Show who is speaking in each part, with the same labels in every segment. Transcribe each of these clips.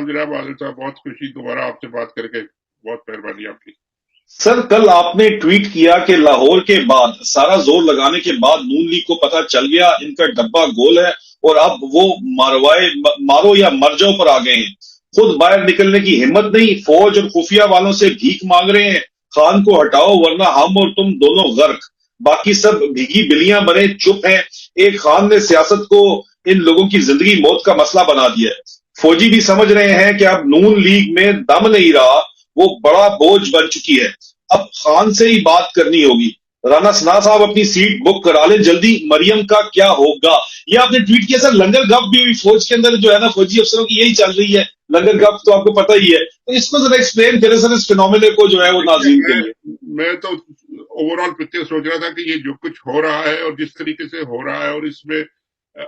Speaker 1: السلام جناب عادل صاحب، بہت خوشی دوبارہ آپ سے بات کر کے، بہت مہربانی آپ کی۔
Speaker 2: سر کل آپ نے ٹویٹ کیا کہ لاہور کے بعد سارا زور لگانے کے بعد نون لیگ کو پتا چل گیا ان کا ڈبہ گول ہے اور اب وہ مارو یا مر جاؤ پر آ گئے ہیں، خود باہر نکلنے کی ہمت نہیں، فوج اور خفیہ والوں سے بھیک مانگ رہے ہیں، خان کو ہٹاؤ ورنہ ہم اور تم دونوں غرق، باقی سب بھیگی بلیاں بنے چپ ہیں۔ ایک خان نے سیاست کو ان لوگوں کی زندگی موت کا مسئلہ بنا دیا ہے۔ فوجی بھی سمجھ رہے ہیں کہ اب نون لیگ میں دم نہیں رہا، وہ بڑا بوجھ بن چکی ہے، اب خان سے ہی بات کرنی ہوگی۔ رانا ثنا صاحب اپنی سیٹ بک کرا لیں جلدی، مریم کا کیا ہوگا؟ یہ آپ نے ٹویٹ کیا سر۔ لنگر گپ بھی فوج کے اندر جو ہے نا، فوجی افسروں کی یہی چل رہی ہے، لنگر گپ تو آپ کو پتہ ہی ہے، تو اس کو ذرا ایکسپلین کریں سر، اس فینومینا کو جو ہے وہ
Speaker 1: دیکھیے،
Speaker 2: ناظرین کے لیے۔
Speaker 1: میں تو اوور آل پکچر سوچ رہا تھا کہ یہ جو کچھ ہو رہا ہے اور جس طریقے سے ہو رہا ہے، اور اس میں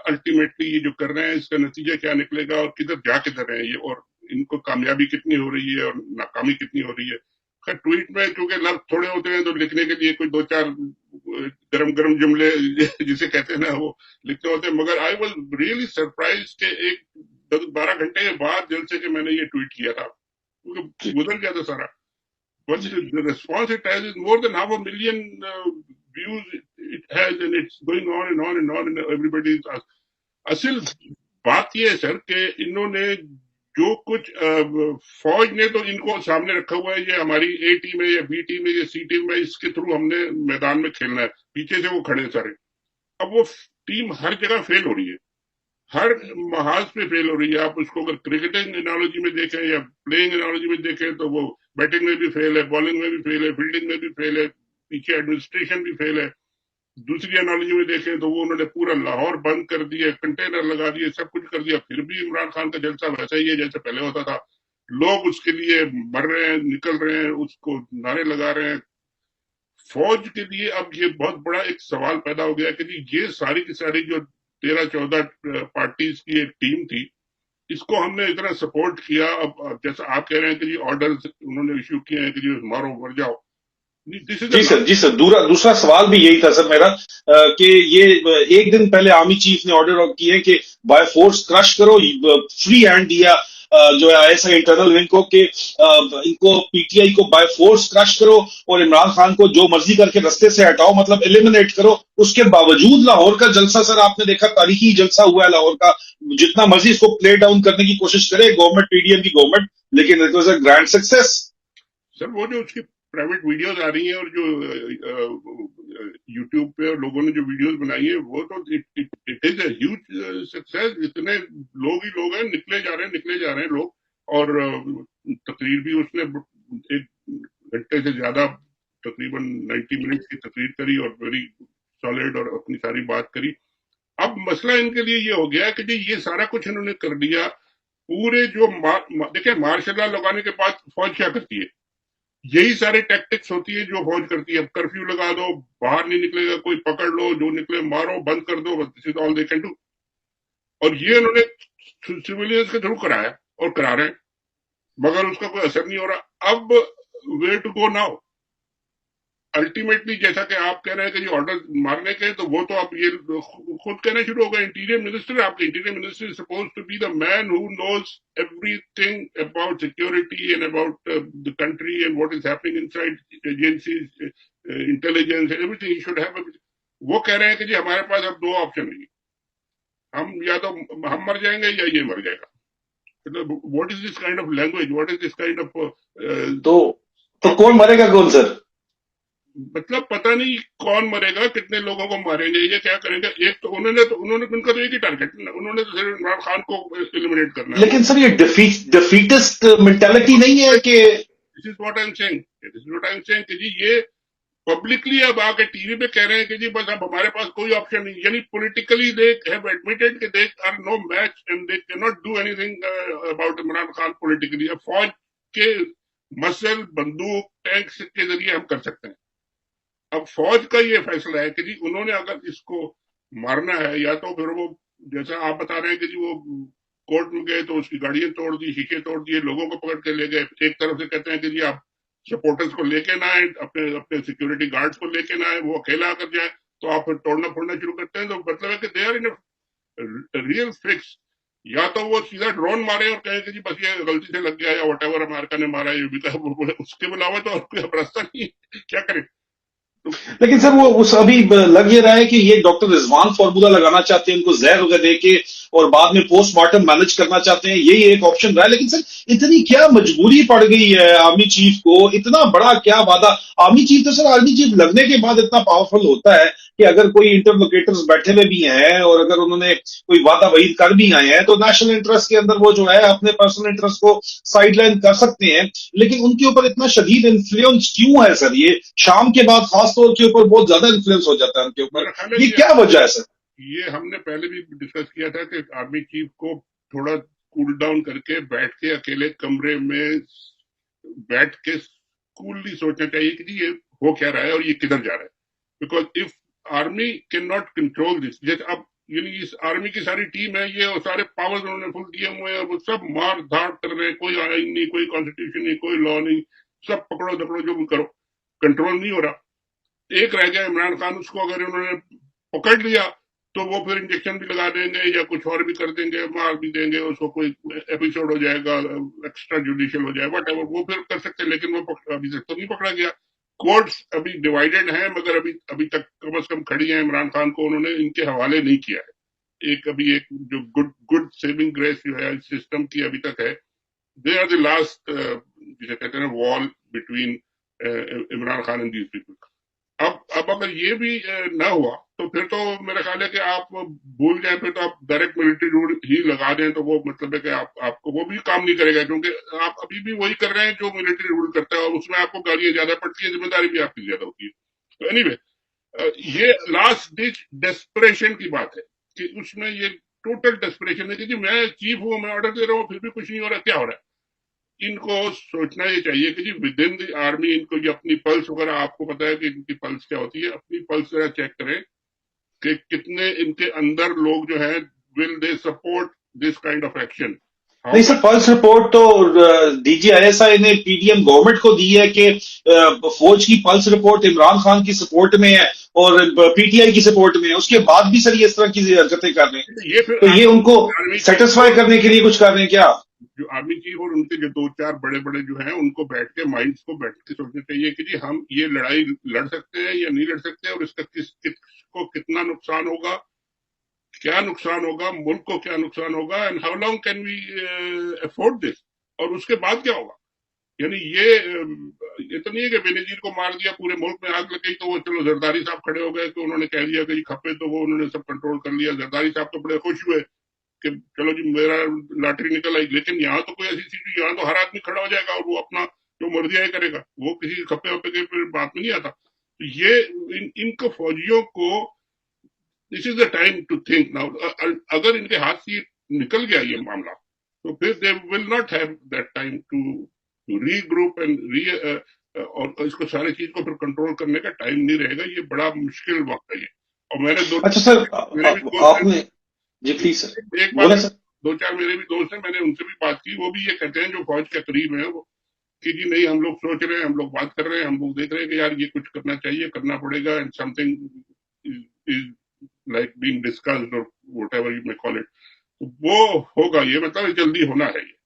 Speaker 1: الٹیمیٹلی یہ جو کر رہے ہیں اس کا نتیجہ کیا نکلے گا اور کدھر رہے ہیں یہ، اور ان کو کامیابی کتنی ہو رہی ہے اور ناکامی کتنی ہو رہی ہے۔ خیر ٹویٹ میں چونکہ لفظ تھوڑے ہوتے ہیں تو لکھنے کے لیے کوئی دو چار گرم گرم جملے جسے کہتے ہیں نا وہ لکھتے ہوتے ہیں، مگر آئی واز ریئلی سرپرائز کہ ایک 12 گھنٹے کے بعد جلسے کہ میں نے یہ ٹویٹ کیا تھا، کیونکہ گزر گیا تھا سارا۔ But the response it has is more than 500,000 views it has, and it's going on and on and on, and everybody is اصل بات یہ ہے سر کہ انہوں نے جو کچھ فوج نے تو ان کو سامنے رکھا ہوا ہے، یہ ہماری اے ٹیم ہے یا بی ٹیم ہے یا سی ٹیم ہے، اس کے تھرو ہم نے میدان میں کھیلنا ہے، پیچھے سے وہ کھڑے سارے۔ اب وہ ٹیم ہر جگہ فیل ہو رہی ہے، ہر محاذ پہ فیل ہو رہی ہے۔ آپ اس کو اگر کرکٹنگ انالوجی میں دیکھیں یا پلینگ انالوجی میں دیکھیں تو وہ بیٹنگ میں بھی فیل ہے، بالنگ میں بھی فیل ہے، فیلڈنگ میں بھی فیل ہے، پیچھے ایڈمنسٹریشن بھی فیل ہے۔ دوسری انالوجی میں دیکھیں تو وہ انہوں نے پورا لاہور بند کر دیا، کنٹینر لگا دیے، سب کچھ کر دیا، پھر بھی عمران خان کا جلسہ ویسا ہی ہے جیسے پہلے ہوتا تھا۔ لوگ اس کے لیے مر رہے ہیں، نکل رہے ہیں، اس کو نعرے لگا رہے ہیں۔ فوج کے لیے اب یہ بہت بڑا ایک سوال پیدا ہو گیا کہ جی یہ ساری کی ساری جو 13-14 پارٹیز کی ایک ٹیم تھی، اس کو ہم نے اتنا سپورٹ کیا، اب جیسا آپ کہہ رہے ہیں کہ جی آرڈرز انہوں نے ایشو کیے ہیں کہ جی مارو مر جاؤ، دس از اے
Speaker 2: جی
Speaker 1: لا۔
Speaker 2: سر، جی سر، دوسرا سوال بھی یہی تھا سر میرا، کہ یہ ایک دن پہلے آرمی چیف نے آرڈر کیے کہ بائی فورس کرش کرو، فری ہینڈ دیا جو ہے I S I internal wing کو کہ ان کو پی ٹی آئی کو بائی فورس کرش کرو اور عمران خان کو جو مرضی کر کے رستے سے ہٹاؤ، مطلب ایلیمنیٹ کرو۔ اس کے باوجود لاہور کا جلسہ سر آپ نے دیکھا، تاریخی جلسہ ہوا ہے لاہور کا، جتنا مرضی اس کو پلے ڈاؤن کرنے کی کوشش کرے گورنمنٹ، پی ڈی ایم کی گورنمنٹ، لیکن it was a grand success.
Speaker 1: Sir وہ جو اس کی پرائیویٹ ویڈیوز آ رہی ہیں اور جو یوٹیوب پہ لوگوں نے جو ویڈیوز بنائی ہیں، وہ تو it is a huge success. اتنے لوگ ہی لوگ ہیں، نکلے جا رہے ہیں لوگ، اور تقریر بھی اس نے 1 گھنٹے سے زیادہ، تقریباً 90 منٹس کی تقریر کری اور ویری سالڈ، اور اپنی ساری بات کری۔ اب مسئلہ ان کے لیے یہ ہو گیا کہ جی یہ سارا کچھ انہوں نے کر دیا، پورے جو دیکھیں مارشل لا لگانے کے بعد فوج کیا کرتی ہے؟ یہی سارے ٹیکٹکس ہوتی ہے جو فوج کرتی ہے۔ اب کرفیو لگا دو، باہر نہیں نکلے گا کوئی، پکڑ لو، جو نکلے مارو، بند کر دو، دس از آل دے کین ڈو۔ اور یہ انہوں نے سویلینز کے تھرو کرایا اور کرا رہے ہیں، مگر اس کا کوئی اثر نہیں ہو رہا۔ اب where to go now? Ultimately جیسا کہ آپ کہہ رہے ہیں کہ یہ آرڈر مارنے کے، تو وہ تو آپ یہ خود کہنا شروع ہو گئے۔ انٹیریئر منسٹر، آپ کے interior minister is suppose to be the man who knows everything about security and about the country and what is happening inside agencies, intelligence, everything he should have. وہ کہہ رہے ہیں کہ جی ہمارے پاس اب 2 option نہیں، ہم یا تو ہم مر جائیں گے یا یہ مر جائے گا۔ What is this kind of language, what is this kind
Speaker 2: تو
Speaker 1: آف
Speaker 2: کون مرے گا کون سر؟
Speaker 1: مطلب پتہ نہیں کون مرے گا، کتنے لوگوں کو ماریں گے، یہ کیا کریں گے۔ ایک تو انہوں نے ان کا تو ایک ہی ٹارگیٹ، انہوں نے تو صرف عمران خان کو ایلیمنیٹ کرنا ہے۔
Speaker 2: لیکن سر یہ ڈیفیٹسٹ مینٹالٹی نہیں ہے کہ
Speaker 1: this is what I am seeing, this is what I am seeing کہ جی یہ پبلکلی اب آ کے ٹی وی پہ کہہ رہے ہیں کہ جی بس اب ہمارے پاس کوئی آپشن نہیں، یعنی پولیٹیکلی دے ہیو ایڈمیٹڈ کہ they are no match and they کی not do anything about Imran Khan politically. اب فوج کے مسل، بندوق، ٹینکس کے ذریعے ہم کر سکتے ہیں۔ اب فوج کا یہ فیصلہ ہے کہ جی انہوں نے اگر اس کو مارنا ہے، یا تو پھر وہ جیسا آپ بتا رہے ہیں کہ جی وہ کورٹ میں گئے تو اس کی گاڑیاں توڑ دی، شیشے توڑ دیے، لوگوں کو پکڑ کے لے گئے۔ ایک طرف سے کہتے ہیں کہ جی آپ سپورٹرز کو لے کے نہ آئے، اپنے سیکورٹی گارڈز کو لے کے نہ آئے، وہ اکیلا آ کر جائے، تو آپ پھر توڑنا پھوڑنا شروع کرتے ہیں۔ تو مطلب ہے کہ they are in real fix या तो वो सीधा ड्रोन मारे और कहे कि जी बस ये गलती से लग गया या वट एवर अमेरिका ने मारा ये भी कहा, उसके अलावा तो और कोई अब रास्ता नहीं है, क्या करें। तो
Speaker 2: लेकिन सर वो उस अभी लग ये रहा है कि ये डॉक्टर रिजवान फार्मूला लगाना चाहते हैं, उनको जहर वगैरह दे के और बाद में पोस्टमार्टम मैनेज करना चाहते हैं, यही एक ऑप्शन रहा है। लेकिन सर इतनी क्या मजबूरी पड़ गई है आर्मी चीफ को, इतना बड़ा क्या वादा। आर्मी चीफ तो सर आर्मी चीफ लगने के बाद इतना पावरफुल होता है कि अगर कोई इंटरलोकेटर्स बैठे हुए भी हैं और अगर उन्होंने कोई वादा वहीद कर भी आए हैं तो नेशनल इंटरेस्ट के अंदर वो जो है अपने पर्सनल इंटरेस्ट को साइडलाइन कर सकते हैं। लेकिन उनके ऊपर इतना शदीद इन्फ्लुएंस क्यों है सर? ये शाम के बाद खासतौर के ऊपर बहुत ज्यादा इन्फ्लुएंस हो जाता है उनके ऊपर,
Speaker 1: मेरा ख्याल है
Speaker 2: ये क्या वजह है सर?
Speaker 1: ये हमने पहले भी डिस्कस किया था कि आर्मी चीफ को थोड़ा कूल डाउन करके बैठ के अकेले कमरे में बैठ के कूलली सोचना चाहिए कि जी ये हो क्या रहा है और ये किधर जा रहा है। Because if army can not control this, जैसे अब यानी इस आर्मी की सारी टीम है ये और सारे पावर्स उन्होंने फुल दिए हुए हैं और वो सब मार धाड़ कर रहे हैं, कोई आइन नहीं, कोई कॉन्स्टिट्यूशन नहीं, कोई लॉ नहीं, सब पकड़ो दकड़ो जो भी करो, कंट्रोल नहीं हो रहा। एक रह गया इमरान खान, उसको अगर उन्होंने पकड़ लिया तो वो फिर इंजेक्शन भी लगा देंगे या कुछ और भी कर देंगे, मार भी देंगे उसको, कोई एपिसोड हो जाएगा, एक्स्ट्रा जुडिशियल हो जाएगा, वट एवर, वो फिर कर सकते हैं। लेकिन वो अभी तक तो नहीं पकड़ा गया। कोर्ट्स अभी डिवाइडेड है, मगर अभी अभी तक कम से कम खड़ी है, इमरान खान को उन्होंने इनके हवाले नहीं किया है। एक अभी एक जो गुड गुड सेविंग ग्रेस जो है सिस्टम की अभी तक है, दे आर द लास्ट जिसे कहते हैं wall between Imran Khan and these people. अब अगर ये भी ना हुआ तो फिर तो मेरा ख्याल है कि आप भूल जाए, फिर तो आप डायरेक्ट मिलिट्री रूल ही लगा दें तो वो मतलब है कि आपको वो भी काम नहीं करेगा, क्योंकि आप अभी भी वही कर रहे हैं जो मिलिट्री रूल करता है और उसमें आपको गालियां ज्यादा पड़ती है, जिम्मेदारी भी आपकी ज्यादा होती है। तो एनीवे ये लास्ट डिच डेस्परेशन की बात है कि उसमें ये टोटल डेस्परेशन है कि जी मैं चीफ हूं, मैं ऑर्डर दे रहा हूँ, फिर भी कुछ नहीं हो रहा, क्या हो रहा है। इनको सोचना ये चाहिए कि जी विद इन द आर्मी इनको ये अपनी पल्स वगैरह, आपको पता है कि इनकी पल्स क्या होती है, अपनी पल्स वगैरह चेक करें कि कितने इनके अंदर लोग जो है will they support this kind of action.
Speaker 2: नहीं सर, पल्स रिपोर्ट तो डीजीआईएसआई ने पीडीएम गवर्नमेंट को दी है कि फौज की पल्स रिपोर्ट इमरान खान की सपोर्ट में है और पीटीआई की सपोर्ट में है, उसके बाद भी सर ये इस तरह की हरकतें कर रहे हैं,
Speaker 1: ये फिर
Speaker 2: तो ये उनको
Speaker 1: आर्मी
Speaker 2: सेटिस्फाई करने के लिए कुछ कर रहे हैं क्या?
Speaker 1: जो आर्मी चीफ और उनके जो दो चार बड़े बड़े जो हैं उनको बैठ के माइंड्स को बैठ के सोचना चाहिए कि जी हम ये लड़ाई लड़ सकते हैं या नहीं लड़ सकते और इसका किसको कितना नुकसान होगा, क्या नुकसान होगा, मुल्क को क्या नुकसान होगा, and how long can we afford this, और उसके बाद क्या होगा। यानी ये तो नहीं है कि बेनजीर को मार दिया, पूरे मुल्क में आग लग गई तो वो चलो जरदारी साहब खड़े हो गए तो उन्होंने कह दिया कि खपे तो वो उन्होंने सब कंट्रोल कर लिया, जरदारी साहब तो बड़े खुश हुए कि चलो जी मेरा लॉटरी निकल आई। लेकिन यहाँ तो कोई ऐसी चीज, यहाँ तो हर आदमी खड़ा हो जाएगा और वो अपना जो मर्जी है करेगा, वो किसी खपे वपे के बात में नहीं आता। तो ये इनको फौजियों को this is the time to think now. अगर इनके हाथ से निकल गया ये मामला तो फिर they will not have that time to regroup and और इसको सारी चीज को फिर कंट्रोल करने का टाइम नहीं रहेगा। ये बड़ा मुश्किल वक्त है ये। और मैंने दो
Speaker 2: अच्छा सर,
Speaker 1: मेरे भी दोस्त
Speaker 2: आपने जी प्लीज सर
Speaker 1: एक
Speaker 2: बोले
Speaker 1: बार
Speaker 2: सर।
Speaker 1: दो चार मेरे भी दोस्त हैं, मैंने उनसे भी बात की, वो भी ये कहते हैं जो फौज के करीब है वो कि जी नहीं हम लोग सोच रहे हैं, हम लोग बात कर रहे हैं, हम लोग देख रहे हैं कि यार ये कुछ करना चाहिए, करना पड़ेगा, and something is like being discussed और whatever you may call it, वो होगा, ये मतलब जल्दी होना है ये।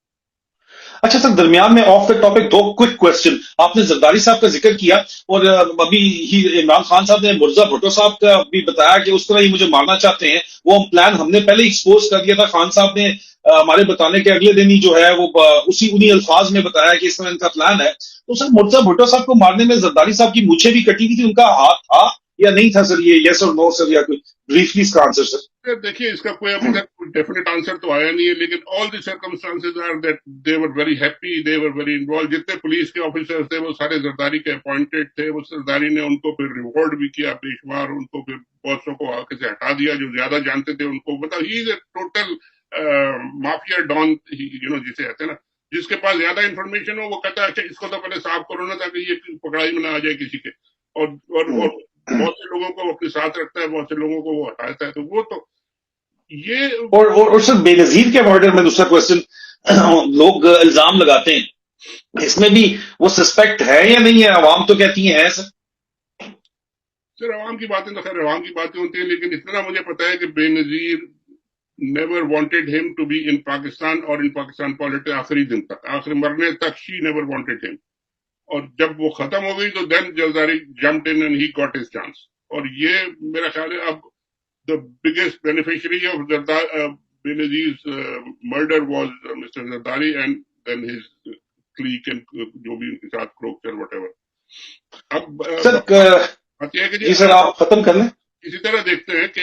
Speaker 2: अच्छा सर, दरमियान में ऑफ द टॉपिक दो क्विक क्वेश्चन। आपने जरदारी साहब का जिक्र किया और अभी ही इमरान खान साहब ने मुर्जा भुट्टो साहब का भी बताया कि उस तरह ही मुझे मारना चाहते हैं। वो प्लान हमने पहले एक्सपोज कर दिया था, खान साहब ने हमारे बताने के अगले दिन ही जो है वो उन्हीं अल्फाज में बताया कि इस तरह इनका प्लान है। तो सर मुर्जा भुट्टो साहब को मारने में जरदारी साहब की मूछें भी कटी हुई थी, उनका हाथ था या नहीं था सर? ये यस और नो सर, या कोई ब्रीफली इसका आंसर सर।
Speaker 1: देखिए इसका कोई अभी तक डेफिनेट आंसर तो आया नहीं है, लेकिन all the circumstances are that they were very happy, they were very involve. जितने पुलिस के ऑफिसर्स थे वो सारे जरदारी के अपॉइंटेड थे, वो जरदारी ने उनको फिर रिवॉर्ड भी किया बेशुमार, उनको फिर बॉसों को आके से हटा दिया जो ज्यादा जानते थे उनको। मतलब he is a total mafia don, जिसे कहते हैं ना, जिसके पास ज्यादा इन्फॉर्मेशन हो वो कहता है अच्छा इसको तो पहले साफ करो ना ताकि ये पकड़ाई में ना आ जाए किसी के, और बहुत से लोगों को अपने साथ रखता है, बहुत से लोगों को वो हटाता है। तो वो तो ये
Speaker 2: और सर बेनजीर के मर्डर में दूसरा क्वेश्चन, लोग इल्जाम लगाते हैं, इसमें भी वो सस्पेक्ट है या नहीं है? आवाम तो कहती है सर।
Speaker 1: सर आवाम की बातें तो खैर आवाम की बातें होती है, लेकिन इतना मुझे पता है कि Benazir never wanted him to be in Pakistan or in Pakistan politics آخری دن تک, آخری مرنے تک she never wanted him. اور جب وہ ختم ہو گئی تو then Zardari jumped in and he got his chance. اور یہ میرا خیال ہے اب the biggest beneficiary of Benazir's murder was Mr. Zardari and then his clique and جو بھی ان کے ساتھ Krocher whatever. اب
Speaker 2: سر
Speaker 1: بات یہ ہے کہ
Speaker 2: جی سر آپ ختم کر لیں.
Speaker 1: اسی طرح دیکھتے ہیں کہ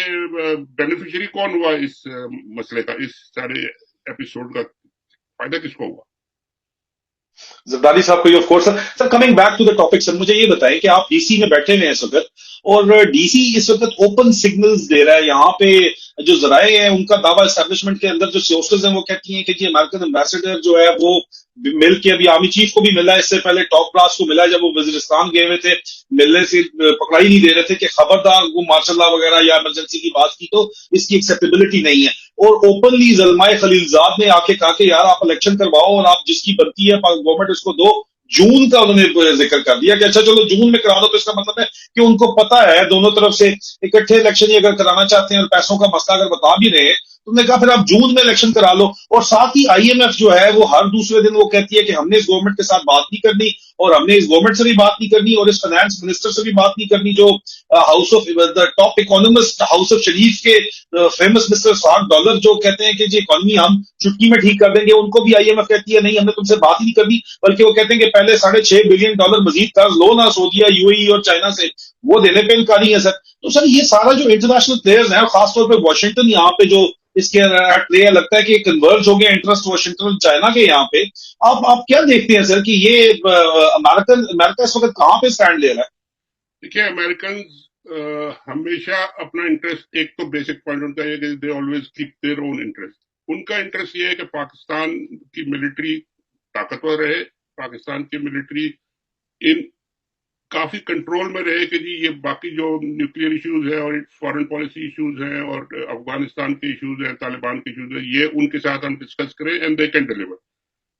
Speaker 1: بینیفیشری کون ہوا اس مسئلے کا, اس سارے ایپیسوڈ کا فائدہ کس کو ہوا؟
Speaker 2: زرداری صاحب کو of course. Sir coming back to the topic, sir مجھے یہ بتائیں کہ آپ ڈی سی میں بیٹھے ہوئے ہیں اس وقت, اور ڈی سی اس وقت اوپن سگنلز دے رہا ہے. یہاں پہ جو ذرائع ہیں ان کا دعویٰ اسٹیبلشمنٹ کے اندر جو سورسز ہیں وہ کہتی ہیں کہ جی امریکن امبیسڈر جو ہے وہ مل کے ابھی آرمی چیف کو بھی ملا ہے, اس سے پہلے ٹاپ کلاس کو ملا جب وہ وزیرستان گئے ہوئے تھے, ملنے سے پکڑائی نہیں دے رہے تھے کہ خبردار وہ مارشل لا وغیرہ یا ایمرجنسی کی بات کی تو اس کی ایکسیپٹیبلٹی نہیں ہے. اور اوپنلی زلمائے خلیلزاد نے آ کے کہا کہ یار آپ الیکشن کرواؤ اور آپ جس کی بنتی ہے گورنمنٹ اس کو دو. جون کا انہوں نے ذکر کر دیا کہ اچھا چلو جون میں کرا دو, تو اس کا مطلب ہے کہ ان کو پتا ہے دونوں طرف سے اکٹھے الیکشن ہی اگر کرانا چاہتے ہیں اور پیسوں کا مسئلہ اگر بتا بھی رہے ہیں تو انہوں نے کہا پھر آپ جون میں الیکشن کرا لو. اور ساتھ ہی آئی ایم ایف جو ہے وہ ہر دوسرے دن وہ کہتی ہے کہ ہم نے اس گورنمنٹ کے ساتھ بات نہیں کرنی, اور ہم نے اس گورنمنٹ سے بھی بات نہیں کرنی, اور اس فائنانس منسٹر سے بھی بات نہیں کرنی جو house of the top economist house of Sharif کے فیمس مسٹر فاروق ڈالر جو کہتے ہیں کہ جی اکانومی ہم چٹکی میں ٹھیک کر دیں گے, ان کو بھی آئی ایم ایف کہتی ہے نہیں ہم نے تم سے بات ہی نہیں کرنی, بلکہ وہ کہتے ہیں کہ پہلے $6.5 بلین مزید قرض لو نا سعودیہ, یو اے ای اور چائنا سے, وہ دینے پہ انکاری ہے سر. تو سر یہ سارا جو انٹرنیشنل پلیئرز ہیں خاص طور پہ واشنگٹن یہاں پہ جو اس کے لگتا ہے کہ کنورج ہو گیا انٹرسٹ واشنگٹن اور چائنا کے یہاں پہ, آپ کیا دیکھتے ہیں سر کہ یہ امریکہ اس وقت کہاں پہ اسٹینڈ لے رہا ہے؟
Speaker 1: دیکھیے امریکنز ہمیشہ اپنا انٹرسٹ, ایک تو بیسک پوائنٹ ہوتا ہے کہ they always keep their own interest. ان کا انٹرسٹ یہ ہے کہ پاکستان کی ملٹری طاقتور رہے, پاکستان کی ملٹری ان کافی کنٹرول میں رہے کہ جی یہ باقی جو نیوکلیئر ایشوز ہیں اور فارن پالیسی ایشوز ہیں اور افغانستان کے ایشوز ہیں, طالبان کے ایشوز ہیں, یہ ان کے ساتھ ہم ڈسکس کریں اینڈ دے کین ڈیلیور.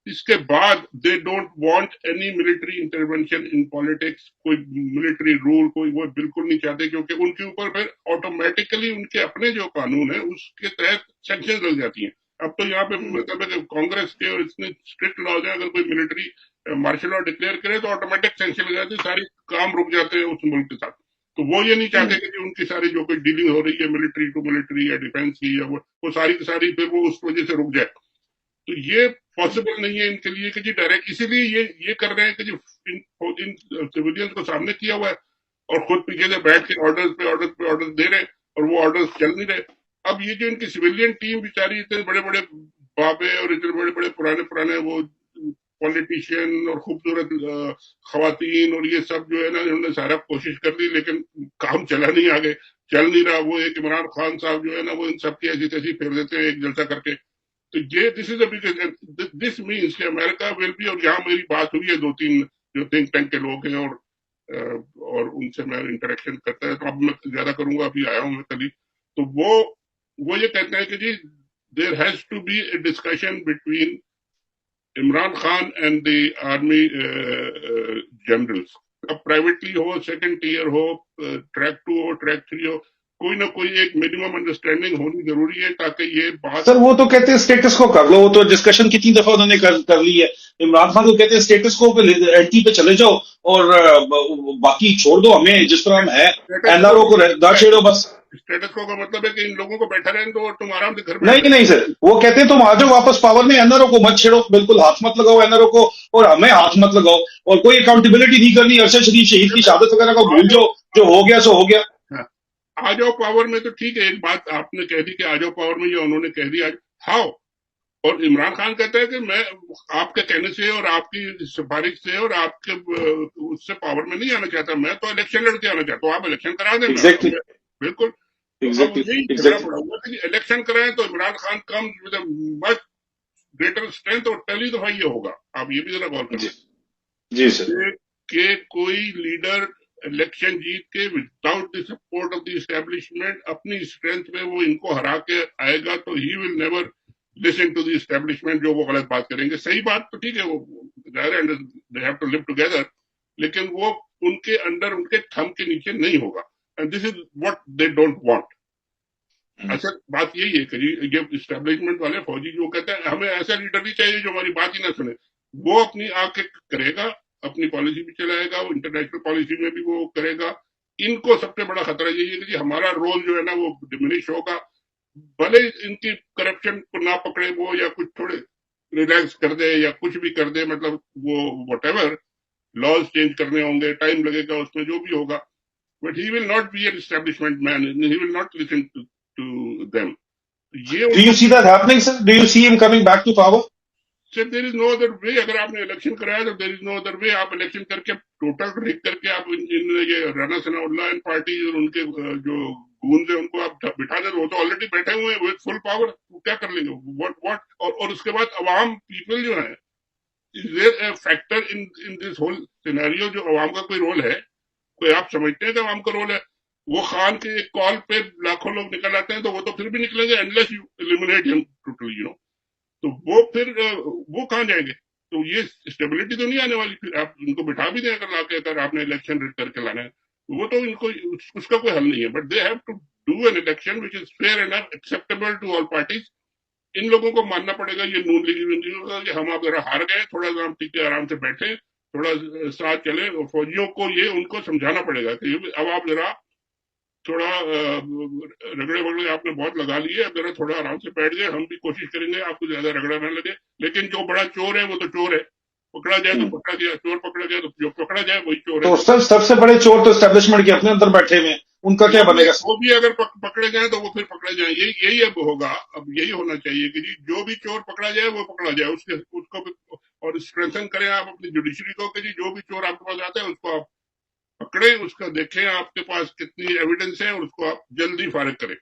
Speaker 1: اس کے بعد they don't want any military intervention in politics, کوئی ملٹری رول کوئی وہ بالکل نہیں چاہتے, کیونکہ ان کے اوپر پھر آٹومیٹیکلی ان کے اپنے جو قانون ہیں اس کے تحت سینکشن لگ جاتی ہیں. اب تو یہاں پہ مطلب ہے کہ کانگریس کے اور اتنے اسٹرکٹ لاز ہیں, اگر کوئی ملٹری مارشل لا ڈکلیئر کرے تو آٹومیٹک سینکشن لگ جاتے ہیں, ساری کام رک جاتے ہیں اس ملک کے ساتھ. تو وہ یہ نہیں چاہتے کہ ان کی ساری جو کوئی ڈیلنگ ہو رہی ہے ملٹری ٹو ملٹری یا ڈیفینس کی یا وہ ساری کی ساری پھر وہ اس وجہ سے رک جائے. تو یہ پاسبل نہیں ہے ان کے لیے کہ جی ڈائریکٹ, اسی لیے یہ کر رہے ہیں کہ جی ان سویلینز کو سامنے کیا ہوا ہے اور خود پیچھے سے بیٹھ کے آرڈر دے رہے ہیں اور وہ آرڈر چل نہیں رہے. اب یہ جو ان کی سویلین ٹیم بیچاری اتنے بڑے بڑے بابے اور اتنے بڑے بڑے پرانے وہ پولیٹیشین اور خوبصورت خواتین اور یہ سب جو ہے نا انہوں نے سارا کوشش کر لی لیکن کام چلا نہیں, آگے چل نہیں رہا. وہ ایک عمران خان صاحب جو ہے نا وہ ان سب کی ایسی تیسی پھیر دیتے ہیں ایک جلسہ کر کے. تو یہ دس مینس کہ امریکہ ول بی, اور یہاں میری بات ہوئی ہے 2-3 جو تھنک ٹینک کے لوگ ہیں اور ان سے میں انٹریکشن کرتا ہے, تو اب میں زیادہ کروں گا, ابھی آیا ہوں میں کل ہی. تو وہ یہ کہتے ہیں کہ جی there has to be a discussion between Imran Khan and the army generals. اب پرائیویٹلی ہو, سیکنڈ ٹیئر ہو, ٹریک 2 ہو, ٹریک 3 ہو, کوئی نہ کوئی ایک منیمم انڈرسٹینڈنگ ہونی ضروری ہے تاکہ یہ بات.
Speaker 2: سر وہ تو کہتے ہیں اسٹیٹس کو کر لو, وہ تو ڈسکشن کتنی دفعہ انہوں نے کر لی ہے. عمران خان کو کہتے ہیں اسٹیٹس کو این ٹی پہ چلے جاؤ اور باقی چھوڑ دو ہمیں جس طرح ہم ہے, این آر او کو نہ چھیڑو بس.
Speaker 1: اسٹیٹس کو کا مطلب ہے کہ ان لوگوں کو بیٹھا رہنے دو اور تم آرام سے گھر
Speaker 2: میں. نہیں سر, وہ کہتے ہیں تم آ جاؤ واپس پاور میں, این آر او کو مت چھیڑو, بالکل ہاتھ مت لگاؤ این آر او کو, اور ہمیں ہاتھ مت لگاؤ, اور کوئی اکاؤنٹیبلٹی نہیں کرنی. ارشد شریف شہید کی شہادت وغیرہ کو بھول جاؤ, جو ہو گیا سو ہو گیا.
Speaker 1: آ جاؤ پاور میں. تو ٹھیک ہے, ایک بات آپ نے کہہ دی کہ آ جاؤ پاور میں, یا انہوں نے کہہ دیا ہاؤ. اور عمران خان کہتا ہے کہ میں آپ کے کہنے سے اور آپ کی سفارش سے اور آپ کے اس سے پاور میں نہیں آنا چاہتا, میں تو الیکشن لڑ کے آنا چاہتا ہوں, آپ الیکشن کرا دیں. بالکل الیکشن کرائیں تو Imran Khan come with much greater strength, اور پہلی دفعہ یہ ہوگا. آپ یہ بھی ذرا غور کریں
Speaker 2: جی سر
Speaker 1: کہ کوئی لیڈر الیکشن جیت کے without the support of the establishment اپنی اسٹرینتھ میں وہ ان کو ہرا کے آئے گا تو he will never listen to the establishment جو وہ غلط بات کریں گے. صحیح بات تو ٹھیک ہے, وہ they have to live together, لیکن وہ ان کے انڈر ان کے تھم کے نیچے نہیں ہوگا. And this is what they don't want. असल बात यही है कि ये इस्टेब्लिशमेंट वाले फौजी जो कहते हैं हमें ऐसा लीडर नहीं चाहिए जो हमारी बात ही ना सुने, वो अपनी आके करेगा, अपनी पॉलिसी भी चलाएगा, वो इंटरनेशनल पॉलिसी में भी वो करेगा। इनको सबसे बड़ा खतरा यही है कि जी हमारा रोल जो है ना वो डिमिनिश होगा, भले इनकी करप्शन को ना पकड़े वो, या कुछ थोड़े रिलैक्स कर दे या कुछ भी कर दे, मतलब वो वट लॉज चेंज करने होंगे, टाइम लगेगा उसमें, जो भी होगा, but he will not be an establishment man, he will not listen to them. ये
Speaker 2: Do you
Speaker 1: उनको
Speaker 2: see that happening, sir? Do you see him coming back to power?
Speaker 1: Sir there is no other way, अगर आपने election कराया तो there is no other way, आप election करके total रिक करके आप ये राना सनाउल्लाह एंड पार्टी और उनके जो गूंज है उनको आप बिठा दे, वो तो ऑलरेडी बैठे हुए हैं विद फुल पावर, तो क्या कर लेंगे, व्हाट और उसके बाद अवाम पीपल जो है, is there a factor in this whole scenario, जो अवाम का कोई रोल है, कोई आप समझते हैं कि अवाम का रोल है? वो खान के एक कॉल पे लाखों लोग निकल आते हैं, तो वो तो फिर भी निकलेंगे unless you eliminate him totally, तो वो फिर वो कहाँ जाएंगे? तो ये स्टेबिलिटी तो नहीं आने वाली, फिर आप उनको बिठा भी दें अगर लाके, अगर आपने इलेक्शन करके लाना है, तो वो तो इनको उसका कोई हल नहीं है, but they have to do an election which is fair and acceptable to all parties. इन लोगों को मानना पड़ेगा, ये नून लीग होगा कि हम आप जरा हार गए, थोड़ा सा हम टीके आराम से बैठे, थोड़ा साथ चले, और फौजियों को ये उनको समझाना पड़ेगा कि अब आप जरा थोड़ा रगड़े वगड़े आपने बहुत लगा लिए, अब जरा थोड़ा आराम से बैठ गए, हम भी कोशिश करेंगे आपको ज्यादा रगड़ा ना लगे, लेकिन जो बड़ा चोर है वो तो चोर है, पकड़ा जाए तो पकड़ा गया, चोर पकड़ा गया तो जो पकड़ा जाए वही चोर है।
Speaker 2: तो सर सबसे बड़े चोर तो एस्टेब्लिशमेंट के अपने अंदर बैठे हुए हैं, उनका क्या बनेगा सर?
Speaker 1: वो भी अगर पकड़े जाए तो वो फिर पकड़े जाए, यही यही अब होगा, अब यही होना चाहिए कि जी जो भी चोर पकड़ा जाए वो पकड़ा जाए, उसके उसको भी, और स्ट्रेंथन करें आप अपनी जुडिशरी को कि जी जो भी चोर आपके पास आता है उसको आप पकड़े, उसका देखें आपके पास कितनी एविडेंस है, और उसको आप जल्दी फारिग करें,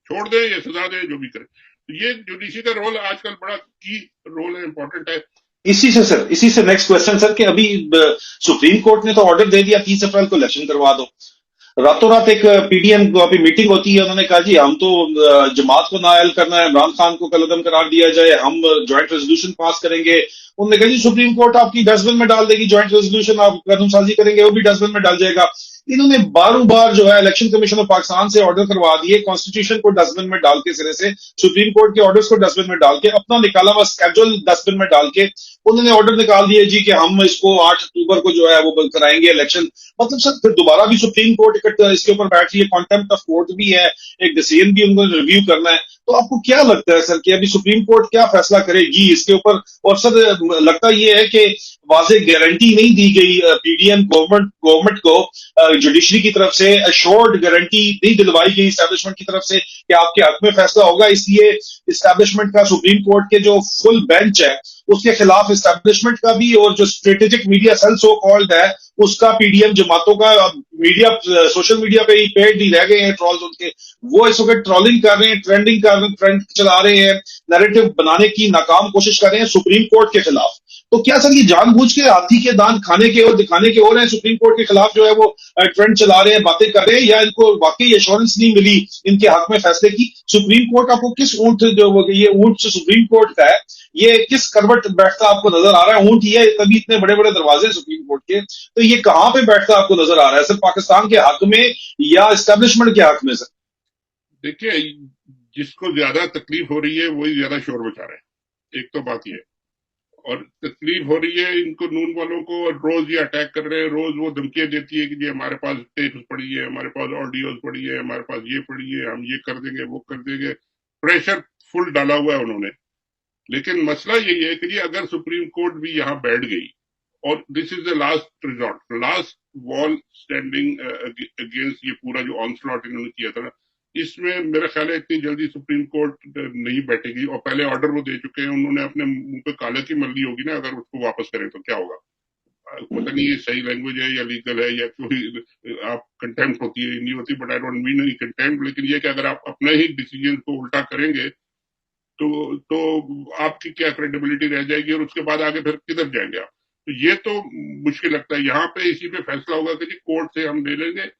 Speaker 1: छोड़ दें या सजा दें, जो भी करें। तो ये जुडिशरी का रोल आजकल बड़ा की रोल है, इंपॉर्टेंट है।
Speaker 2: इसी से नेक्स्ट क्वेश्चन सर कि अभी सुप्रीम कोर्ट ने तो ऑर्डर दे दिया 30 अप्रैल को इलेक्शन करवा दो। रातों रात एक पीडीएम की मीटिंग होती है, उन्होंने कहा जी हम तो जमात को नाअहल करना है, इमरान खान को कलअदम करार दिया जाए, हम ज्वाइंट रेजोल्यूशन पास करेंगे। उन्होंने कहा जी सुप्रीम कोर्ट आपकी डस्टबिन में डाल देगी, ज्वाइंट रेजोल्यूशन आप कानून साजी करेंगे वो भी डस्टबिन में डाल जाएगा। इन्होंने बारों बार जो है इलेक्शन कमीशन ऑफ पाकिस्तान से ऑर्डर करवा दिए, कॉन्स्टिट्यूशन को डस्टबिन में डाल के सिरे से, सुप्रीम कोर्ट के ऑर्डर्स को डस्टबिन में डाल के, अपना निकाला हुआ स्केड्यूल डस्टबिन में डाल के उन्होंने ऑर्डर निकाल दिए जी कि हम इसको 8 अक्टूबर को जो है वो कराएंगे इलेक्शन। मतलब सर फिर दोबारा भी सुप्रीम कोर्ट इसके ऊपर बैठ रही है, कॉन्टेम्प्ट ऑफ कोर्ट भी है, एक डिसीजन भी उनको रिव्यू करना है। तो आपको क्या लगता है सर कि अभी सुप्रीम कोर्ट क्या फैसला करेगी इसके ऊपर? और सर लगता ये है कि वाजे गारंटी नहीं दी गई पीडीएम गवर्नमेंट को जुडिशरी की तरफ से, अश्योर्ड गारंटी नहीं दिलवाई गई एस्टैब्लिशमेंट की तरफ से कि आपके हक में फैसला होगा, इसलिए एस्टैब्लिशमेंट का सुप्रीम कोर्ट के जो फुल बेंच है उसके खिलाफ एस्टैब्लिशमेंट का भी, और जो strategic media cell so called है उसका, पीडीएम जमातों का मीडिया, सोशल मीडिया पे ही पेड ही रह गए हैं ट्रॉल्स उनके, वो इस वक्त ट्रॉलिंग कर रहे हैं, ट्रेंडिंग कर रहे हैं, ट्रेंड चला रहे हैं, नैरेटिव बनाने की नाकाम कोशिश कर रहे हैं सुप्रीम कोर्ट के खिलाफ। तो क्या सर ये जानबूझ के हाथी के दांत खाने के और दिखाने के और हैं, सुप्रीम कोर्ट के खिलाफ जो है वो ट्रेंड चला रहे हैं, बातें कर रहे हैं, या इनको वाकई एश्योरेंस नहीं मिली इनके हक में फैसले की? सुप्रीम कोर्ट आपको किस ऊंट, जो ये ऊंट जो सुप्रीम कोर्ट का है, ये किस करवट बैठता आपको नजर आ रहा है? ऊंट ये तभी इतने बड़े बड़े दरवाजे हैं सुप्रीम कोर्ट के, तो ये कहां पे बैठता आपको नजर आ रहा है सर, पाकिस्तान के हक में या एस्टेब्लिशमेंट के हक में सर?
Speaker 1: देखिए, जिसको ज्यादा तकलीफ हो रही है वही ज्यादा शोर मचा रहा है, एक तो बात ये है। और तकलीफ हो रही है इनको नून वालों को, और रोज ये अटैक कर रहे हैं, रोज वो धमकियां देती है कि जी हमारे पास टेप्स पड़ी है, हमारे पास ऑडियोज पड़ी है, हमारे पास ये पड़ी है, हम ये कर देंगे वो कर देंगे, प्रेशर फुल डाला हुआ है उन्होंने। लेकिन मसला यही है कि जी अगर सुप्रीम कोर्ट भी यहाँ बैठ गई, और this is the last resort, last wall standing against ये पूरा जो ऑनस्लॉट इन्होंने किया था ना, इसमें मेरा ख्याल है इतनी जल्दी सुप्रीम कोर्ट नहीं बैठेगी, और पहले ऑर्डर वो दे चुके हैं, उन्होंने अपने मुंह पे काले की मल ली होगी ना, अगर उसको वापस करें तो क्या होगा। पता नहीं ये सही लैंग्वेज है या लीगल है या कोई आप कंटेम्प्ट होती है नहीं होती, but I don't mean any contempt, लेकिन ये कि अगर आप अपने ही डिसीजन को उल्टा करेंगे तो आपकी क्या क्रेडिबिलिटी रह जाएगी, और उसके बाद आगे फिर किधर जाएंगे आप? तो ये तो मुश्किल लगता है। यहाँ पे इसी पे फैसला होगा कि जी कोर्ट से हम ले लेंगे,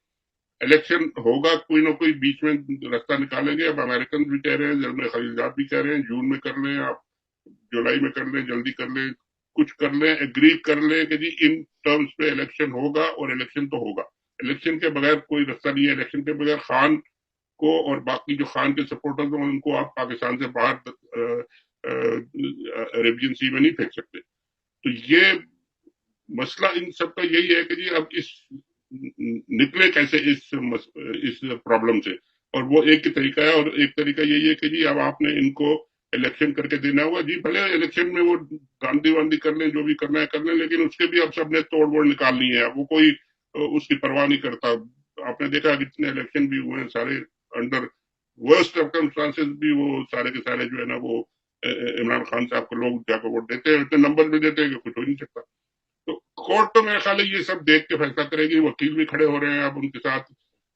Speaker 1: इलेक्शन होगा, कोई ना कोई बीच में रास्ता निकालेंगे। अब अमेरिकन भी कह रहे हैं, जलमे खलीजात भी कह रहे हैं, जून में कर लें, आप जुलाई में कर लें, जल्दी कर लें, कुछ कर लें, एग्री कर लें कि जी इन टर्म्स पे इलेक्शन होगा, और इलेक्शन तो होगा। इलेक्शन के बगैर कोई रास्ता नहीं है, इलेक्शन के बगैर खान को और बाकी जो खान के सपोर्टर्स हैं उनको आप पाकिस्तान से बाहर अरेबियन सी में नहीं फेंक सकते। तो ये मसला इन सब का यही है कि जी अब इस निकले कैसे इस प्रॉब्लम से। और वो एक ही तरीका है, और एक तरीका यही है कि जी अब आपने इनको इलेक्शन करके देना होगा। जी भले इलेक्शन में वो गांधी वांधी कर लें, जो भी करना है कर लें, लेकिन उसके भी अब सबने तोड़ वोड़ निकालनी है। वो कोई उसकी परवाह नहीं करता। आपने देखा कितने इलेक्शन भी हुए हैं सारे अंडर वर्स्ट सर्कमस्टांसेस भी, वो सारे के सारे जो है ना वो इमरान खान साहब को लोग जाकर वोट देते हैं, इतने नंबर भी देते हैं कि कुछ हो नहीं सकता। तो कोर्ट तो मेरे ख्याल है ये सब देख के फैसला करेगी। वकील भी खड़े हो रहे हैं अब उनके साथ,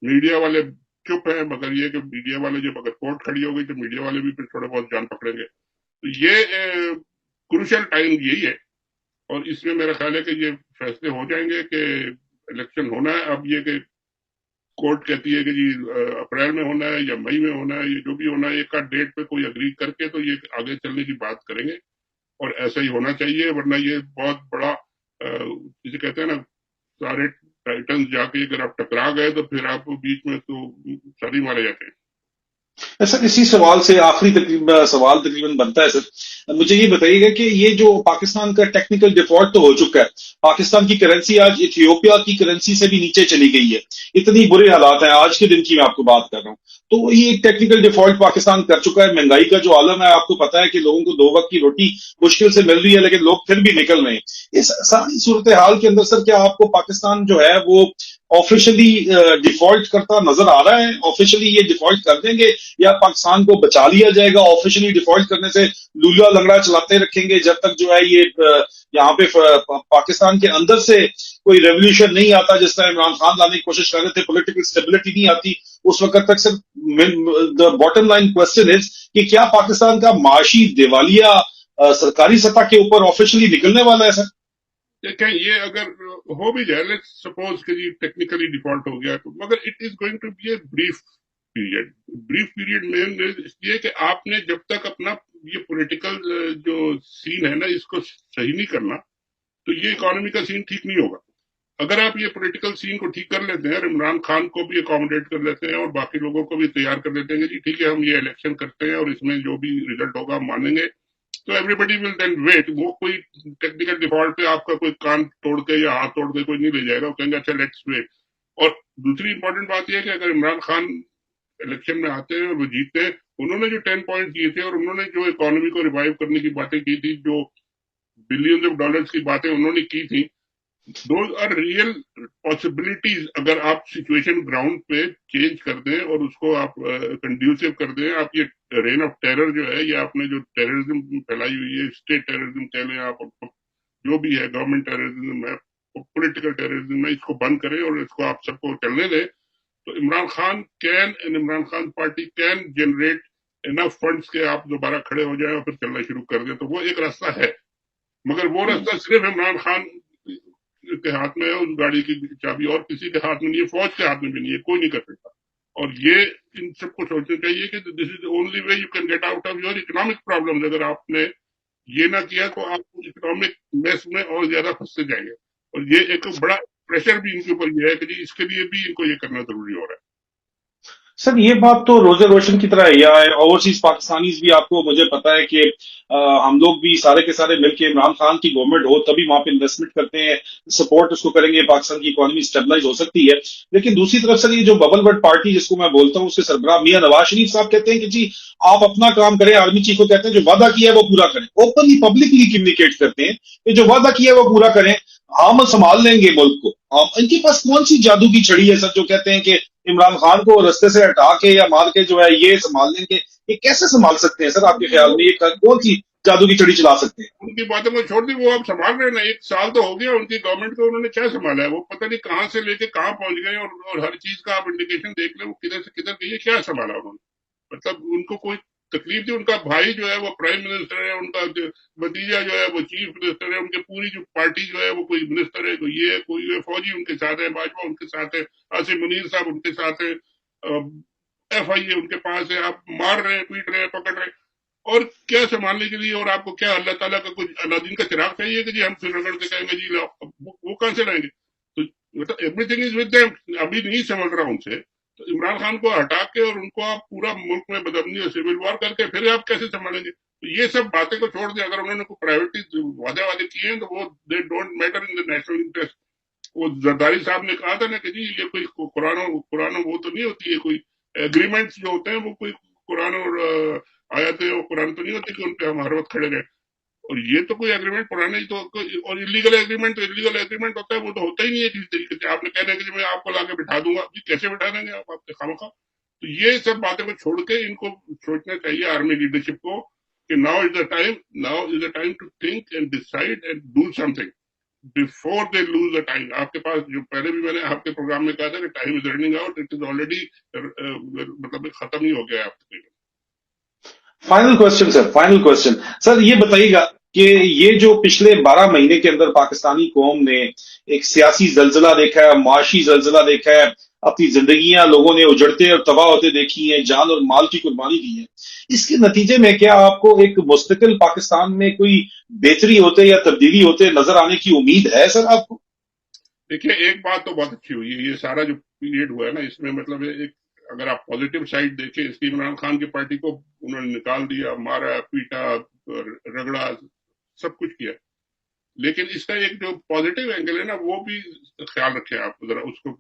Speaker 1: मीडिया वाले चुप है, मगर ये कि मीडिया वाले जब अगर कोर्ट खड़ी हो गई तो मीडिया वाले भी फिर थोड़े बहुत जान पकड़ेंगे। तो ये क्रूशियल टाइम यही है, और इसमें मेरा ख्याल है कि ये फैसले हो जाएंगे कि इलेक्शन होना है। अब ये कि कोर्ट कहती है कि जी अप्रैल में होना है या मई में होना है, ये जो भी होना है एक का डेट पे कोई अग्री करके तो ये आगे चलने की बात करेंगे, और ऐसा ही होना चाहिए। वरना ये बहुत बड़ा जिसे कहते हैं ना, सारे टाइटन्स जाके अगर आप टकरा गए तो फिर आप बीच में तो सर ही मारे जाते हैं।
Speaker 2: सर इसी सवाल से आखिरी सवाल तकरीबन बनता है सर, मुझे ये बताइएगा कि ये जो पाकिस्तान का टेक्निकल डिफॉल्ट तो हो चुका है, पाकिस्तान की करेंसी आज इथियोपिया की करेंसी से भी नीचे चली गई है, इतनी बुरे हालात हैं आज के दिन की मैं आपको बात कर रहा हूँ। तो ये टेक्निकल डिफॉल्ट पाकिस्तान कर चुका है, महंगाई का जो आलम है आपको पता है कि लोगों को 2 वक्त की रोटी मुश्किल से मिल रही है, लेकिन लोग फिर भी निकल रहे हैं। इस सारी सूरत हाल के अंदर सर क्या आपको पाकिस्तान जो है वो ऑफिशियली डिफॉल्ट करता नजर आ रहा है? ऑफिशियली ये डिफॉल्ट कर देंगे या पाकिस्तान को बचा लिया जाएगा? ऑफिशियली डिफॉल्ट करने से लूला लंगड़ा चलाते रखेंगे जब तक जो है ये यहाँ पे पाकिस्तान के अंदर से कोई रेवोल्यूशन नहीं आता, जिस तरह इमरान खान लाने की कोशिश कर रहे थे, पॉलिटिकल स्टेबिलिटी नहीं आती उस वक्त तक। Sir the bottom line question is कि क्या पाकिस्तान का माशी दिवालिया सरकारी सतह के ऊपर ऑफिशियली निकलने वाला है सर?
Speaker 1: देखिए ये अगर हो भी जाए, लेट्स सपोज कि जी टेक्निकली डिफॉल्ट हो गया, तो मगर it is going to be a brief period. Brief period में इसलिए कि आपने जब तक अपना ये पॉलिटिकल जो सीन है ना इसको सही नहीं करना, तो ये इकोनॉमी का सीन ठीक नहीं होगा। अगर आप ये पॉलिटिकल सीन को ठीक कर लेते हैं और इमरान खान को भी अकोमोडेट कर लेते हैं और बाकी लोगों को भी तैयार कर देते हैं कि जी ठीक है हम ये इलेक्शन करते हैं और इसमें जो भी रिजल्ट होगा हम मानेंगे, तो एवरीबडी विल देन वेट। वो कोई टेक्निकल डिफॉल्ट पे आपका कोई कान तोड़ के या हाथ तोड़ के कोई नहीं ले जाएगा, वो कहेंगे अच्छा लेट्स वेट। और दूसरी इंपॉर्टेंट बात यह है कि अगर इमरान खान इलेक्शन में आते हैं और वो जीतते हैं, उन्होंने जो 10 पॉइंट दिए थे और उन्होंने जो इकोनॉमी को रिवाइव करने की बातें की थी, जो बिलियंस ऑफ डॉलर्स की बातें उन्होंने की थी, दोज आर रियल पॉसिबिलिटीज। अगर आप सिचुएशन ग्राउंड पे चेंज कर दें और उसको आप कंड्यूसिव कर दें, आप ये रेन ऑफ टेरर जो है, ये आपने जो टेररिज्म फैलाई हुई है, स्टेट टेररिज्म कह लें आप, जो भी है, गवर्नमेंट टेररिज्म है, पॉलिटिकल टेररिज्म है, इसको बंद करें और इसको आप सबको चलने दें, तो Imran Khan can and Imran Khan party can generate enough funds के आप दोबारा खड़े हो जाए और फिर चलना शुरू कर दें। तो वो एक रास्ता है, मगर वो रास्ता सिर्फ इमरान खान के हाथ में है, उस गाड़ी की चाबी और किसी के हाथ में नहीं है, फौज के हाथ में भी नहीं है, कोई नहीं कर सकता। और ये इन सबको सोचना चाहिए कि this is only way you can get out of your economic problem. अगर आपने ये ना किया तो आप इकोनॉमिक मेस में और ज्यादा फंसते जाएंगे। और ये एक बड़ा प्रेशर भी इनके ऊपर ये है कि जी इसके लिए भी इनको ये करना जरूरी हो रहा है।
Speaker 2: सर ये बात तो रोजे रोशन की तरह है, या ओवरसीज पाकिस्तानीज भी आपको मुझे पता है कि हम लोग भी सारे के सारे मिलकर इमरान खान की गवर्नमेंट हो तभी वहां पे इन्वेस्टमेंट करते हैं, सपोर्ट उसको करेंगे, पाकिस्तान की इकोनॉमी स्टेबलाइज हो सकती है। लेकिन दूसरी तरफ सर ये जो बबल बर्ड पार्टी जिसको मैं बोलता हूँ, उसके सरबराह मियां नवाज शरीफ साहब कहते हैं कि जी आप अपना काम करें, आर्मी चीफ को कहते हैं जो वादा किया है वो पूरा करें, ओपनली पब्लिकली कम्युनिकेट करते हैं कि जो वादा किया है वो पूरा करें, हम संभाल लेंगे मुल्क को। इनके पास कौन सी जादू की छड़ी है सर जो कहते हैं कि इमरान खान को रास्ते से हटा के या मार के जो है ये संभाल लेंगे? ये कैसे संभाल सकते हैं सर आपके ख्याल में? ये कौन सी जादू की छड़ी चला सकते हैं?
Speaker 1: उनकी बातों को छोड़ दी, वो अब संभाल रहे ना, 1 साल तो हो गया उनकी गवर्नमेंट को, उन्होंने क्या संभाला है? वो पता नहीं कहाँ से लेके कहाँ पहुंच गए, और हर चीज का आप इंडिकेशन देख ले, वो किधर से किधर गई है, क्या संभाला उन्होंने? मतलब उनको कोई तकलीफ थी? उनका भाई जो है वो प्राइम मिनिस्टर है, उनका भतीजा जो है वो चीफ मिनिस्टर है, उनकी पूरी जो पार्टी जो है वो कोई मिनिस्टर है, कोई ये है, कोई ये, फौजी उनके साथ है, भाजपा उनके साथ है, आसिम मुनीर साहब उनके साथ है, FIA उनके पास है। आप मार रहे हैं, पीट रहे हैं, पकड़ रहे हैं, और क्या संभालने के लिए? और आपको क्या अल्लाह ताला का कुछ अलादीन का चिराग चाहिए कि जी हम श्रीनगर से कहेंगे जी वो कहां से लाएंगे? तो मतलब एवरीथिंग इज विद देम। अभी नहीं समझ रहा उनसे तो इमरान खान को हटा के और उनको आप पूरा मुल्क में बदमनी और सिविल वॉर करके फिर आप कैसे संभालेंगे? तो ये सब बातें को छोड़ दें, अगर उन्होंने कोई प्रायोरिटी वादे किए हैं तो वो they don't matter in the national interest. वो जरदारी साहब ने कहा था ना कि जी ये कोई कुरान वो तो नहीं होती है, कोई एग्रीमेंट्स जो होते हैं वो कोई कुरान और आयतें और कुरान तो नहीं होती कि उन पे हम हर वक्त खड़े रहे। और ये तो कोई एग्रीमेंट पुराने ही तो और इलीगल एग्रीमेंट तो इलीगल एग्रीमेंट होता है, वो तो होता ही नहीं है किसी तरीके से। आपने कहना है कि मैं आपको लाके बिठा दूंगा, जी कैसे बिठा देंगे आप आपके खामखा? तो ये सब बातें को छोड़ के इनको सोचना चाहिए आर्मी लीडरशिप को कि now is the time to think and decide and do something before they lose the time. आपके पास जो पहले भी मैंने आपके प्रोग्राम में कहा था कि time is running out, it is already मतलब खत्म ही हो गया है आपके।
Speaker 2: Final question sir, final question sir, ये बताइएगा कि ये जो पिछले 12 महीने के अंदर पाकिस्तानी कौम ने एक सियासी जलजला देखा है, माशी जलजला देखा है, अपनी जिंदगियां लोगों ने उजड़ते और तबाह होते देखी हैं, जान और माल की कुर्बानी दी है, इसके नतीजे में क्या आपको एक मुस्तकिल पाकिस्तान में कोई बेहतरी होते या तब्दीली होते नजर आने की उम्मीद है सर आपको?
Speaker 1: देखिए एक बात तो बहुत अच्छी हुई है, ये सारा जो पीरियड हुआ है ना इसमें मतलब एक अगर आप पॉजिटिव साइड देखें इसकी, इमरान खान की पार्टी को उन्होंने निकाल दिया, मारा पीटा रगड़ा, सब कुछ किया। लेकिन इसका एक जो पॉजिटिव एंगल है ना वो भी ख्याल रखें आप जरा उसको।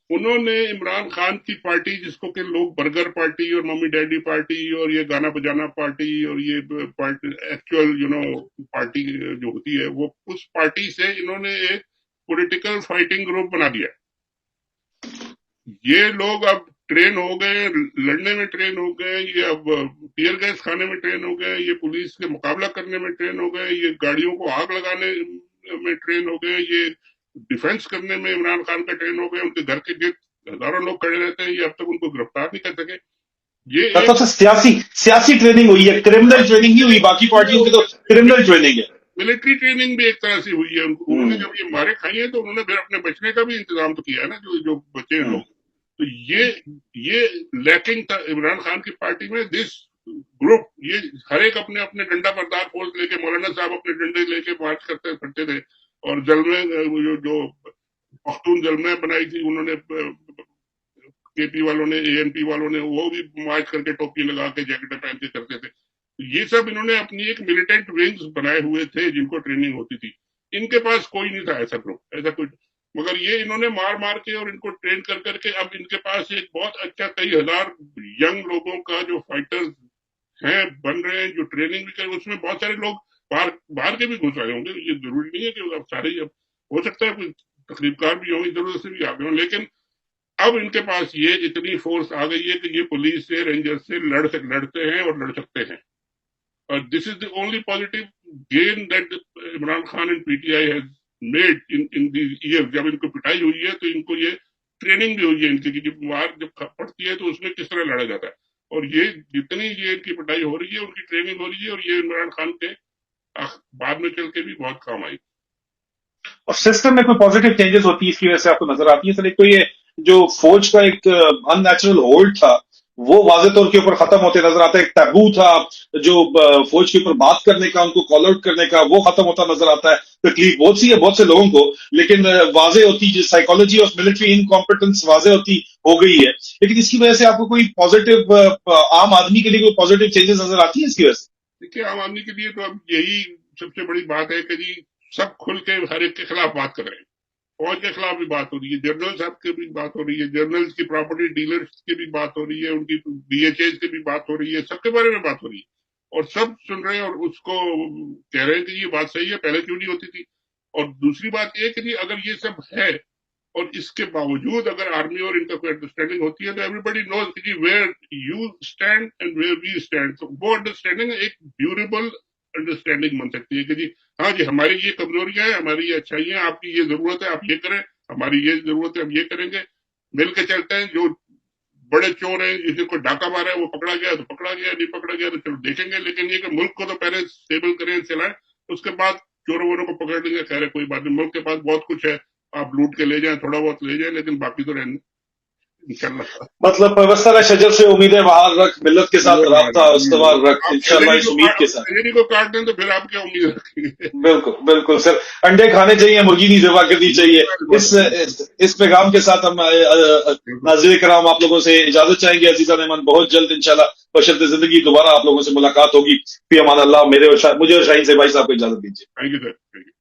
Speaker 1: उन्होंने इमरान खान की पार्टी जिसको कि लोग बर्गर पार्टी और मम्मी डैडी पार्टी और ये गाना बजाना पार्टी और ये पार्टी एक्चुअल पार्टी जो होती है, वो उस पार्टी से इन्होंने एक पॉलिटिकल फाइटिंग ग्रुप बना दिया। ये लोग अब ट्रेन हो गए, लड़ने में ट्रेन हो गए, ये अब टीयर गैस खाने में ट्रेन हो गए, ये पुलिस के मुकाबला करने में ट्रेन हो गए, ये गाड़ियों को आग लगाने में ट्रेन हो गए, ये डिफेंस करने में इमरान खान का ट्रेन हो गए। उनके घर के गेट हजारों लोग खड़े रहते हैं, ये अब तक उनको गिरफ्तार नहीं कर सके। ये
Speaker 2: मतलब
Speaker 1: एक
Speaker 2: सर सियासी सियासी ट्रेनिंग हुई है, क्रिमिनल ट्रेनिंग नहीं हुई, बाकी पार्टियों की तो क्रिमिनल ट्रेनिंग है।
Speaker 1: मिलिट्री ट्रेनिंग भी एक तरह से हुई है। उन्होंने जब ये मारे खाई है तो उन्होंने फिर अपने बचने का भी इंतजाम तो किया है ना, जो जो बचे हैं लोग। तो ये लैकिंग था इमरान खान की पार्टी में, दिस ग्रुप। ये हर एक अपने अपने डंडा बरदार फोर्स लेके, मौलाना साहब अपने डंडे लेके मार्च करते करते थे। और जलमे जो पख्तून जलमे बनाई थी उन्होंने, केपी वालों ने, एएनपी वालों ने, वो भी मार्च करके टोपी लगा के जैकेट पहन के करते थे। ये सब इन्होंने अपनी एक मिलिटेंट विंग्स बनाए हुए थे जिनको ट्रेनिंग होती थी। इनके पास कोई नहीं था ऐसा ग्रुप, ऐसा कुछ। मगर ये इन्होंने मार मार के और इनको ट्रेन कर करके अब इनके पास एक बहुत अच्छा कई हजार यंग लोगों का जो फाइटर्स हैं बन रहे हैं, जो ट्रेनिंग भी कर। उसमें बहुत सारे लोग बाहर बाहर के भी घुस आए होंगे, ये जरूरी नहीं है कि अब सारे ही, अब हो सकता है कोई तकरीबकार भी होंगे, इधर उधर से भी आ गए हों। लेकिन अब इनके पास ये इतनी फोर्स आ गई है कि ये पुलिस से, रेंजर से लड़ते हैं और लड़ सकते हैं। और this is the only positive gain that Imran Khan and PTI has made in these year. जब इनको पिटाई हुई है तो इनको ये ट्रेनिंग भी हुई है इनकी कि जब मार जब पड़ती है तो उसमें किस तरह लड़ा जाता है। और ये जितनी ये इनकी पिटाई हो रही है, उनकी ट्रेनिंग हो रही है, और ये इमरान खान के बाद में चल के भी बहुत काम आई।
Speaker 2: और सिस्टम में कोई पॉजिटिव चेंजेस होती है इसकी वजह से आपको नजर आती है सर? एक तो ये जो फौज का एक अननेचुरल होल्ड था वो वाजे तौर के ऊपर खत्म होते नजर आता है। एक टैबू था जो फौज के ऊपर बात करने का, उनको कॉल आउट करने का, वो खत्म होता नजर आता है। तकलीफ बहुत सी है बहुत से लोगों को, लेकिन वाजे होती जो साइकोलॉजी ऑफ मिलिट्री इनकॉम्पिटेंस वाजे होती हो गई है। लेकिन इसकी वजह से आपको कोई पॉजिटिव आम आदमी के लिए कोई पॉजिटिव चेंजेस नजर आती है इसकी वजह से?
Speaker 1: देखिए आम आदमी के लिए तो अब यही सबसे बड़ी बात है कि जी सब खुल के हर एक के खिलाफ बात कर रहे हैं। फौज के खिलाफ भी बात हो रही है, जनरल साहब की भी बात हो रही है, जनरल्स की प्रॉपर्टी डीलर्स की भी बात हो रही है, उनकी बीएचएस की भी बात हो रही है, सबके बारे में बात हो रही है। और सब सुन रहे हैं और उसको कह रहे हैं कि ये बात सही है, पहले क्यों नहीं होती थी। और दूसरी बात ये कि अगर ये सब है और इसके बावजूद अगर आर्मी और इनका कोई अंडरस्टैंडिंग होती है तो एवरीबडी नोज कि where you stand and where we stand. तो वो अंडरस्टैंडिंग एक ड्यूरेबल अंडरस्टैंडिंग बन सकती है कि जी हाँ जी हमारी ये कमजोरियां हैं, हमारी ये अच्छाइयां, आपकी ये जरूरत है आप ये करें, हमारी ये जरूरत है हम ये करेंगे, मिल के चलते हैं। जो बड़े चोर हैं, जिसे कोई डाका मारा है वो पकड़ा गया तो पकड़ा गया, नहीं पकड़ा गया तो चलो देखेंगे। लेकिन ये कि मुल्क को तो पहले स्टेबल करें, चलाएं, उसके बाद चोरों वोरों को पकड़ लेंगे, खैर है कोई बात नहीं, मुल्क के पास बहुत कुछ है, आप लूट के ले जाएं, थोड़ा बहुत ले जाएं, लेकिन बाकी तो रहने। इंशाल्लाह।
Speaker 2: मतलब वस्तरा शजर से उम्मीदें बहार रख, मिल्लत के साथ रब्ता उस्तवार रख,
Speaker 1: आप
Speaker 2: इंशाल्लाह इस उम्मीद के साथ।
Speaker 1: शजरी को काट दें तो फिर आप क्या उम्मीद रखेंगे?
Speaker 2: बिल्कुल बिल्कुल सर, अंडे खाने चाहिए, मुर्गी नहीं ज़िबा करनी चाहिए। इस पैगाम के साथ हम नाज़रीन कराम आप लोगों से इजाजत चाहेंगे अजीज़ान ऐमान, बहुत जल्द इंशाल्लाह बशर्ते जिंदगी दोबारा आप लोगों से मुलाकात होगी। फी अमान अल्लाह। मुझे और शाहीन से भाई साहब को इजाजत दीजिए।
Speaker 1: Thank you sir, thank you.